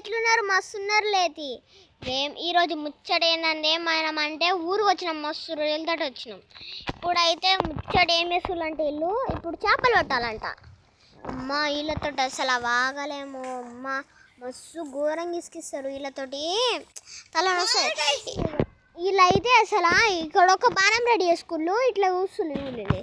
ఎట్లున్నారు? మస్తున్నారు లేతి. ఈరోజు ముచ్చట ఏంటంటే మనం అంటే ఊరు వచ్చినాం, మస్తు రోజులతో వచ్చినాం. ఇప్పుడైతే ముచ్చట ఏం చేస్తున్నారు అంటే వీళ్ళు ఇప్పుడు చేపలు పట్టాలంట. అమ్మ వీళ్ళతో అసలు వాగలేము. అమ్మ మస్తు ఘోరంగా ఇసుకిస్తారు వీళ్ళతోటి, తల వస్తాయి. వీళ్ళైతే అసలు ఇక్కడ ఒక బాణం రెడీ చేసుకుళ్ళు, ఇట్లా కూర్చున్నారు వీళ్ళు.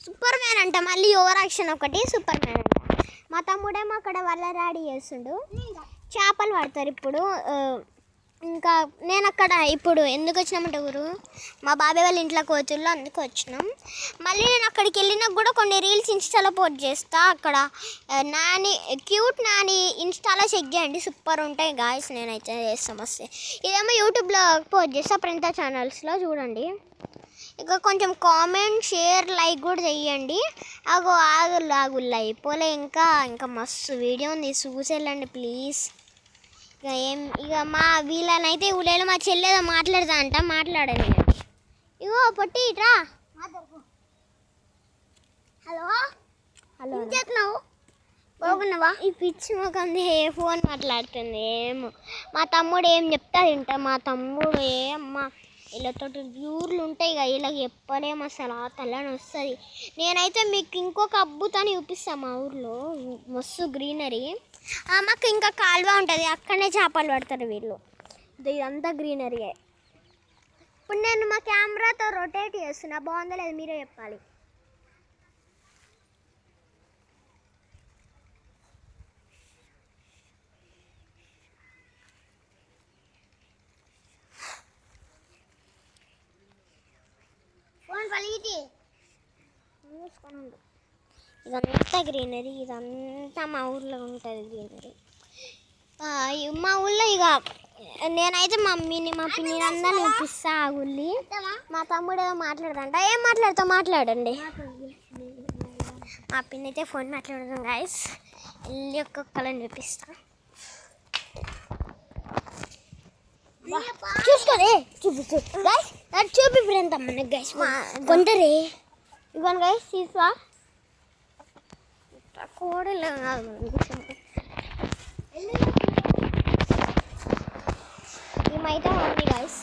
సూపర్ మ్యాన్ అంట, మళ్ళీ ఓవర్ యాక్షన్ ఒకటి సూపర్ మ్యాన్ అంట. మా తమ్ముడేమో అక్కడ వల్ల రెడీ చేస్తుండు, చేపలు పడతారు ఇప్పుడు. ఇంకా నేను అక్కడ ఇప్పుడు ఎందుకు వచ్చినామంటే ఊరు మా బాబాయ్ వాళ్ళ ఇంట్లోకి వచ్చుల్లో, అందుకు వచ్చినాం. మళ్ళీ నేను అక్కడికి వెళ్ళినా కూడా కొన్ని రీల్స్ ఇన్స్టాలో పోస్ట్ చేస్తా. అక్కడ నాని క్యూట్ నాని ఇన్స్టాలో చెక్ చేయండి, సూపర్ ఉంటాయి గాయస్. నేనైతే చేస్తాం వస్తే. ఇదేమో యూట్యూబ్లో పోస్ట్ చేస్తా, ప్రింతా ఛానల్స్లో చూడండి. ఇక కొంచెం కామెంట్, షేర్, లైక్ కూడా చెయ్యండి. ఆగుళ్ళు అయిపోలే, ఇంకా మస్తు వీడియో ఉంది, చూసేళ్ళండి ప్లీజ్. ఇక మా వీళ్ళనైతే ఊళ్ళో మా చెల్లెదో మాట్లాడతా అంట, మాట్లాడండి. ఇగో పొట్టి ఇట్రా. హలో హలో చెప్తున్నావు, బాగున్నావా? ఈ పిచ్చి మొకంది ఫోన్ మాట్లాడుతుంది. ఏమో మా తమ్ముడు ఏం చెప్తా తింటా. మా తమ్ముడు ఏమ్మా వీళ్ళతో వ్యూర్లు ఉంటాయి కదా, వీళ్ళకి చెప్పలేము అసలు, తలని వస్తుంది. నేనైతే మీకు ఇంకొక అద్భుతాన్ని చూపిస్తాను. మా ఊర్లో మస్తు గ్రీనరీ, మాకు ఇంకా కాలువ ఉంటుంది, అక్కడనే చేపలు పడతారు వీళ్ళు. ఇదంతా గ్రీనరీయే. ఇప్పుడు నేను మా కెమెరాతో రొటేట్ చేస్తున్నా, బాగుందో లేదు మీరే చెప్పాలి. ఇదంతా గ్రీనరీ, ఇదంతా మా ఊర్లో ఉంటుంది గ్రీనరీ. మా ఊళ్ళో ఇక నేనైతే మమ్మీని మా పిన్నిని అందరిని చూపిస్తా. ఆ ఊళ్ళి మా తమ్ముడు ఏదో మాట్లాడదంట. ఏం మాట్లాడతావు? మాట్లాడండి. మా పిన్ని అయితే ఫోన్ మాట్లాడదాం గాయస్, వెళ్ళి ఒక్కొక్కలని చూపిస్తా. చూసుకోరే, చూపిస్తూ గైస్, చూపిప్పుడు మనకి గైస్ కొందరే. ఇవ్వండి గైస్, తీసుకో కోడలు ఏమైతే ఉంది గైస్.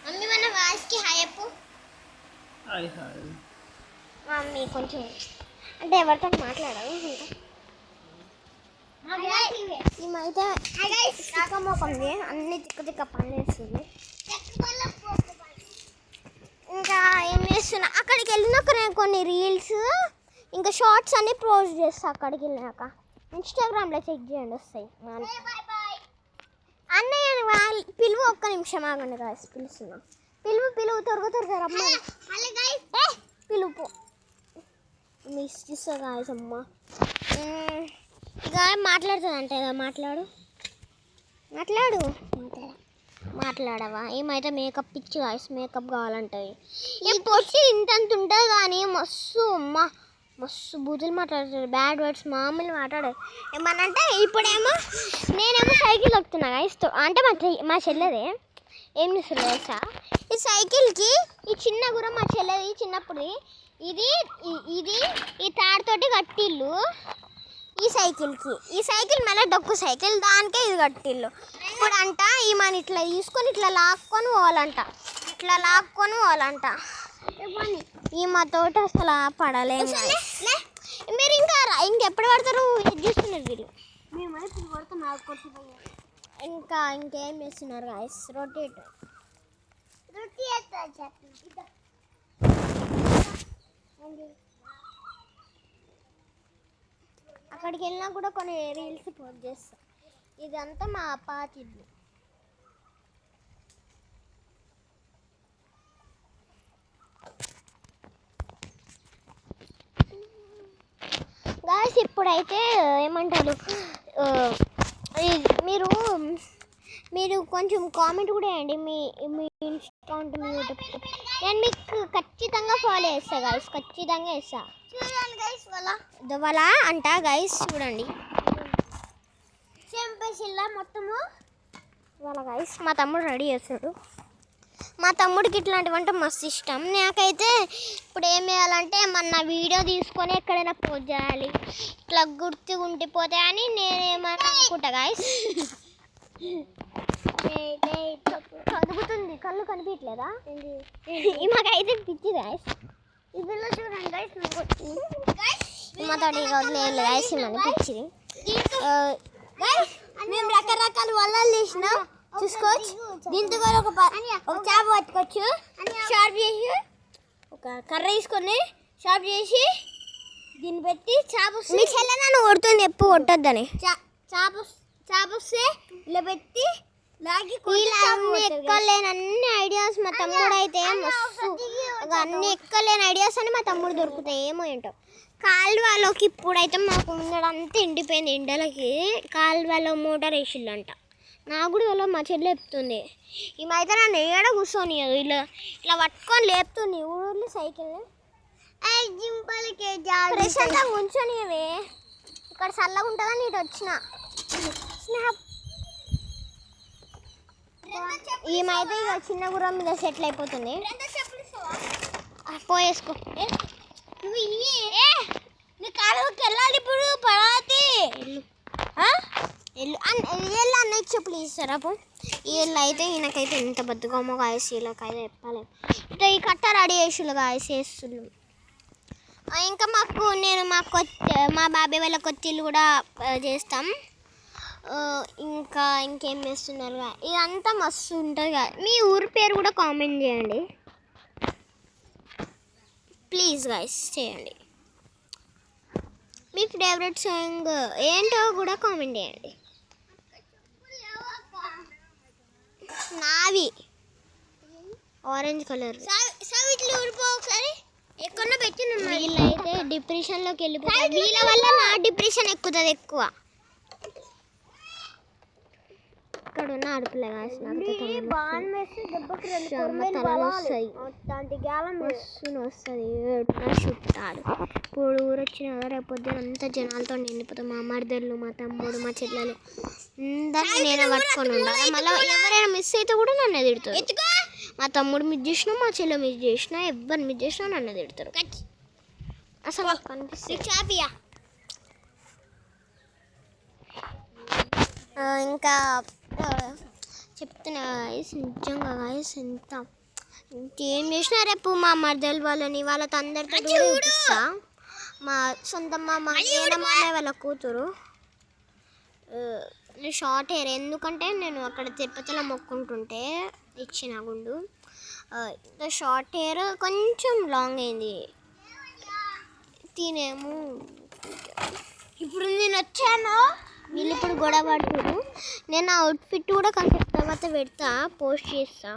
మమ్మీ మన వాయిస్కి హాయ్ చెప్పు. మమ్మీ కొంచెం అంటే ఎవరితో మాట్లాడదు మేమైతే తిక్కమోకంది, అన్ని తిక్క పని చేస్తుంది. ఇంకా ఏం చేస్తున్నా, అక్కడికి వెళ్ళినాక నేను కొన్ని రీల్స్ ఇంకా షార్ట్స్ అన్ని పోస్ట్ చేస్తా. అక్కడికి వెళ్ళినాక ఇన్స్టాగ్రామ్లో చెక్ చేయండి, వస్తాయి. అన్నయ్య పిలువు, ఒక్క నిమిషం ఆగండి గాయస్, పిలుస్తున్నా. పిలువు త్వరగా రమ్మ, పిలుపు మిస్ చేస్తా గాయస్. అమ్మ ఇక మాట్లాడుతుందంటే కదా, మాట్లాడవా? ఏమైతే మేకప్ ఇచ్చి గాయస్, మేకప్ కావాలంటుంది. ఈ పొట్టి ఇంత ఉంటుంది కానీ మస్తు బూతులు మాట్లాడుతుంది, బ్యాడ్ వర్డ్స్ మామూలు మాట్లాడారు. ఏమనంటే ఇప్పుడేమో నేనేమో సైకిల్ తొక్కుతున్నా గాయస్, అంటే మా చెల్లెదే. ఏం చేస్తుంది తెలుసా, ఈ సైకిల్కి ఈ చిన్న గురం మా చెల్లెది చిన్నప్పుడు ఇది ఈ తాడుతోటి కట్టిల్లు. ఈ సైకిల్ మళ్ళీ డొక్కు సైకిల్, దానికే ఇది కట్టిల్లు. ఇప్పుడు అంట ఈమెను ఇట్లా తీసుకొని ఇట్లా లాక్కొని పోవాలంట. ఈమె తోటి అసలు పడలేము. మీరు ఇంకెప్పుడు పడతారు? ఇది చూస్తున్నారు వీళ్ళు. ఇంకేం చేస్తున్నారు గాయస్? రొటేట్ అక్కడికి వెళ్ళినా కూడా కొన్ని రీల్స్ పోస్ట్ చేస్తా. ఇదంతా మా పాత ఇల్లు గాయస్. ఇప్పుడైతే ఏమంటారు, మీరు కొంచెం కామెంట్ కూడా వేయండి, మీ అకౌంట్, మీ యూట్యూబ్. నేను మీకు ఖచ్చితంగా ఫాలో చేస్తా గాయస్, ఖచ్చితంగా చేస్తా. చూడండి గైస్, వల అంట గైస్, చూడండి చెంపేసిల్లా మొత్తము వాళ్ళ గైస్. మా తమ్ముడు రెడీ చేస్తాడు. మా తమ్ముడికి ఇట్లాంటివి అంటే మస్తు ఇష్టం. నాకైతే ఇప్పుడు ఏం చేయాలంటే మన వీడియో తీసుకొని ఎక్కడైనా పోస్ట్ చేయాలి, ఇట్లా గుర్తుగా ఉండిపోతాయి అని నేనేమన్నా అనుకుంటా గాయస్. చదువుతుంది, కళ్ళు కనిపించలేదా మాకైతే పిచ్చి గాయస్. ఇదిలో చూడండి గాయస్, మాతోటి వదిలేదు గాయస్ మన పిచ్చిది. మేము రకరకాల వలలు తీసినాం చూసుకోవచ్చు. దీంతో కూడా ఒక చేప పట్టుకోవచ్చు. షార్ప్ చేసి ఒక కర్ర తీసుకొని షార్ప్ చేసి దీన్ని పెట్టి చేప మీ చెల్లె నన్ను కొడుతుంది ఎప్పుడు కొట్టొద్దని. చేప వస్తే ఇలా పెట్టి లాగి అన్ని ఎక్కలేని అన్ని ఐడియాస్ మా తమ్ముడు అయితే మస్తు అన్ని ఎక్కలేని ఐడియాస్ అని మా తమ్ముడు దొరుకుతాయి. ఏమో ఏంటో కాలువలోకి ఇప్పుడైతే మాకు ఉండడంతా ఎండిపోయింది ఎండలకి. కాలువలో మోటార్ వేసిళ్ళంట. నాకు కూడా ఇలా మా చెల్లి లేపుతుంది. ఈమైతే నన్ను ఏడ కూర్చొని ఇలా ఇట్లా పట్టుకొని లేపుతుంది ఊళ్ళో సైకిల్ని. ప్రశాంతంగా కూర్చొని ఇక్కడ చల్లగా ఉంటుందని ఇటు వచ్చిన. ఈమైతే ఇక చిన్న గుర్రం మీద సెటిల్ అయిపోతుంది. పోయేసుకో కాలువకి వెళ్ళాలి ఇప్పుడు పడాతి వీళ్ళు అన్నయ్య చెప్పులు ఇస్తారు. అప్పుడు వీళ్ళు అయితే ఈయనకైతే ఎంత బతుకమ్మో కాయసి వీళ్ళకైతే చెప్పాలి. ఇట్లా ఈ కట్ట రెడీ చేసిళ్ళు కాయసేస్తుళ్ళు. ఇంకా నేను మా బాబాయ్ వాళ్ళ కొత్త ఇల్లు కూడా చేస్తాం. ఇంకేం చేస్తున్నారు ఇదంతా మస్తు ఉంటుంది. మీ ఊరి పేరు కూడా కామెంట్ చేయండి ప్లీజ్ గాయస్, చేయండి. మీ ఫేవరెట్ సాంగ్ ఏంటో కూడా కామెంట్ చేయండి. నావి ఆరెంజ్ కలర్ ఒకసారి ఎక్కడో పెట్టి వీళ్ళైతే డిప్రెషన్లోకి వెళ్ళిపోతారు. వీళ్ళ వల్ల నా డిప్రెషన్ ఎక్కుతుంది ఎక్కువ. ఇక్కడ ఉన్న అడుపులే వస్తుంది చుట్టాడు. ఇప్పుడు ఊరు వచ్చిన రేపొద్దున అంతా జనాలతో నిండిపోతాం. మా మరిదళ్ళు, మా తమ్ముడు, మా చెల్లెలు అందరినీ నేను పట్టుకొని ఉండాలి. మళ్ళీ ఎవరైనా మిస్ అయితే కూడా నన్ను తిడతారు. మా తమ్ముడు మిస్ చేసినా, మా చెల్లె మిస్ చేసినా, ఎవరు మిస్ చేసినా నన్ను తిడతారు. అసలు కనిపిస్తుంది. ఇంకా చెప్తున్నా గాయస్, నిజంగా గాయస్ ఎంత ఇంకేం చేసినా రేపు మా మర్దలు వాళ్ళతో అందరితో చూపిస్తా. మా సొంత మామ వాళ్ళ కూతురు షార్ట్ హెయిర్. ఎందుకంటే నేను అక్కడ తిరుపతిలో మొక్కుంటుంటే ఇచ్చిన గుండు షార్ట్ హెయిర్ కొంచెం లాంగ్ అయింది. తినేమో ఇప్పుడు నేను వచ్చాను, వీళ్ళు ఇప్పుడు గొడవ పడుతున్నారు. నేను ఆ అవుట్ఫిట్ కూడా కొంచెం తర్వాత పెడతా, పోస్ట్ చేస్తా.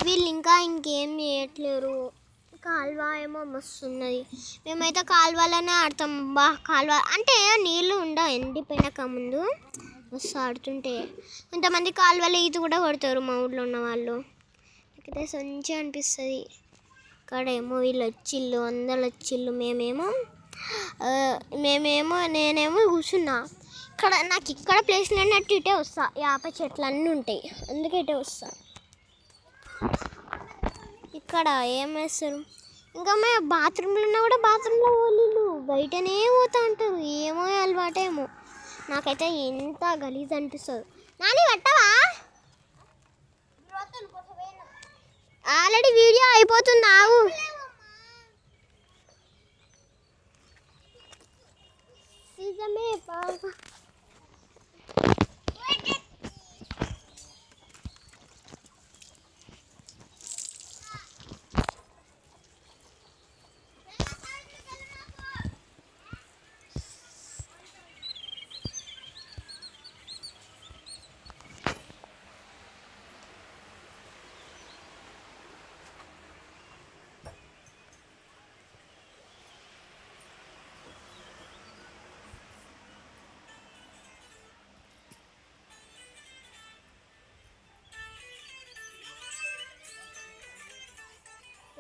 వీళ్ళు ఇంకేం చేయట్లేరు. కాలువ ఏమో మస్తు ఉన్నది. మేమైతే కాలువలోనే ఆడతాం. కాలువ అంటే నీళ్ళు ఉండవు ఎండిపోయినాక ముందు మస్తు ఆడుతుంటే. కొంతమంది కాలువలో ఈత కూడా కొడతారు మా ఊళ్ళో ఉన్న వాళ్ళు. నాకైతే మంచిగా అనిపిస్తుంది. ఇక్కడేమో వీళ్ళు వచ్చిళ్ళు, అందరు వచ్చిళ్ళు. నేనేమో కూర్చున్నా. నాకు ఇక్కడ ప్లేస్ లేనట్టు ఇటే వస్తా. యాప చెట్లు అన్నీ ఉంటాయి, అందుకే ఇటే వస్తా. ఇక్కడ ఏం వేస్తారు. ఇంకా మేము బాత్రూంలో ఉన్నా కూడా బాత్రూంలో వాళ్ళు బయటనే పోతా ఉంటారు. ఏమో అలవాటేమో. నాకైతే ఎంత గలీజ్ అనిపిస్తుంది. నాని పట్టవా? ఆల్రెడీ వీడియో అయిపోతుంది. ఆగు. నిజమే బాబా.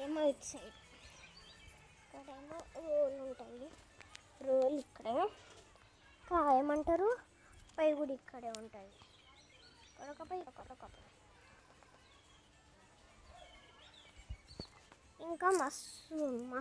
ఏమో ఇటు సైడ్ ఇక్కడేమో రోలు ఉంటాయి. రోలు ఇక్కడే, ఏమంటారు పై కూడా ఇక్కడే ఉంటుంది. కొరకపై కొరకపై ఇంకా మస్తు అమ్మ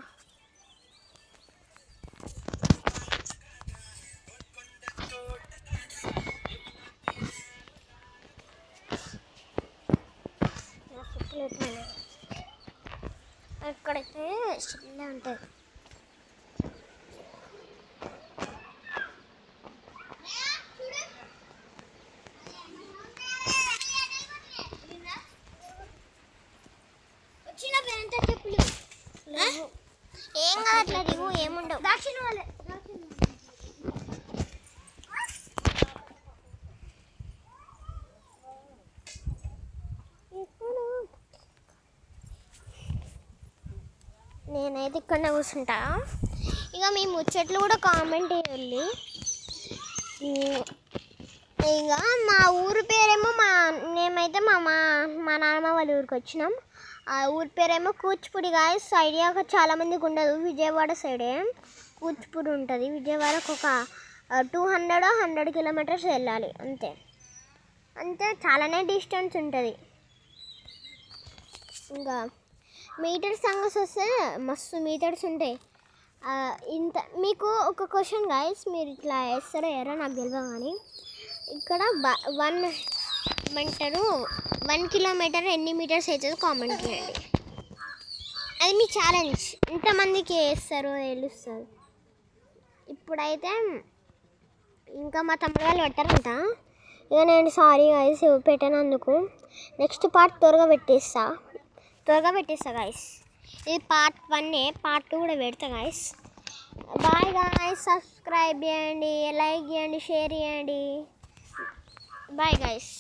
అక్కడైతే చిన్న ఉంటుంది. ఏం కావట్లేదు, ఏముండవు. నేనైతే ఇక్కడనే కూర్చుంటా. ఇక మీ ముచ్చట్లు కూడా కామెంట్ చేయాలి. ఇక మా ఊరు పేరేమో మేమైతే మా నాన్నమ్మ వాళ్ళ ఊరికి వచ్చినాం. ఆ ఊరి పేరేమో కూచిపూడి గాయస్. ఐడియా చాలామందికి ఉండదు. విజయవాడ సైడే కూచిపూడి ఉంటుంది. విజయవాడకు ఒక 100 కిలోమీటర్స్ వెళ్ళాలి అంతే చాలానే డిస్టెన్స్ ఉంటుంది. ఇంకా మీటర్స్ సంగతి వస్తే మస్తు మీటర్స్ ఉంటాయి. ఇంత మీకు ఒక క్వశ్చన్ గాయస్, మీరు ఇట్లా వేస్తారో ఎరో నాకు తెలియదు కానీ ఇక్కడ 1 కిలోమీటర్ ఎన్ని మీటర్స్ అవుతుందో కామెంట్ చేయండి. అది మీ ఛాలెంజ్. ఎంతమందికి వేస్తారో తెలుస్తుంది. ఇప్పుడైతే ఇంకా మా తమ్ముడు వాళ్ళు పెట్టారంట. ఇక నేను సారీ గాయస్ పెట్టినందుకు. నెక్స్ట్ పార్ట్ త్వరగా పెట్టేస్తా గాయస్. ఇది పార్ట్ 1, పార్ట్ 2 కూడా పెడతా గాయస్. Bye guys. సబ్స్క్రైబ్ చేయండి, లైక్ చేయండి, షేర్ చేయండి. Bye guys.